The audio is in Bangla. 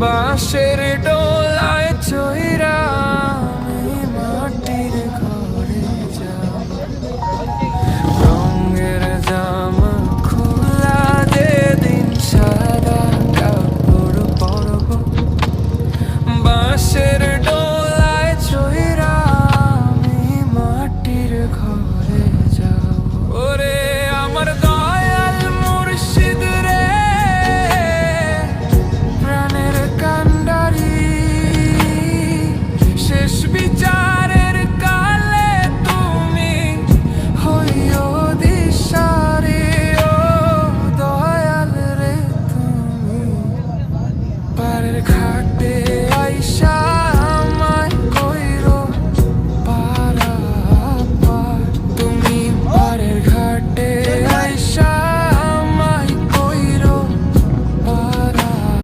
বাঁশের ডোলায় চইরা আমি মাটির ঘরে যাব। রঙের জামা খোলা যেদিন সাদা কাপড় পরব, বাঁশের ডোলায় চইরা আমি মাটির ঘরে যাব। ওরে আমার দয়াল মুর্শিদ রে, প্রাণের কান্ডারি, শেষ বিচারের কালে তুমি হইও দিশারি। ও দয়াল রে, তুমি পারের ঘাট